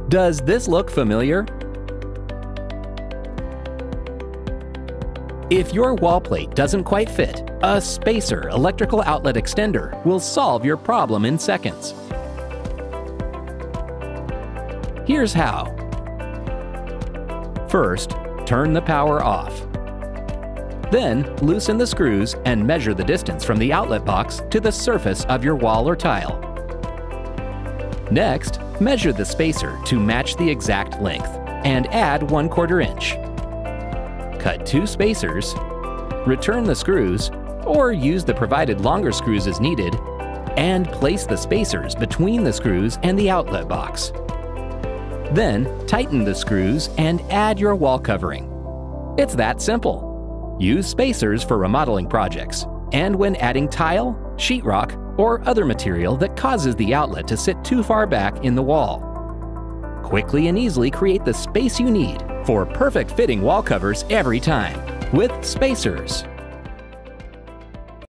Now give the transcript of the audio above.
Does this look familiar? If your wall plate doesn't quite fit, a SPACERR electrical outlet extender will solve your problem in seconds. Here's how. First, turn the power off. Then, loosen the screws and measure the distance from the outlet box to the surface of your wall or tile. Next, measure the spacer to match the exact length and add 1/4 inch. Cut 2 spacers, return the screws, or use the provided longer screws as needed, and place the spacers between the screws and the outlet box. Then, tighten the screws and add your wall covering. It's that simple. Use spacers for remodeling projects, and when adding tile, sheetrock, or other material that causes the outlet to sit too far back in the wall. Quickly and easily create the space you need for perfect fitting wall covers every time with SPACERRS.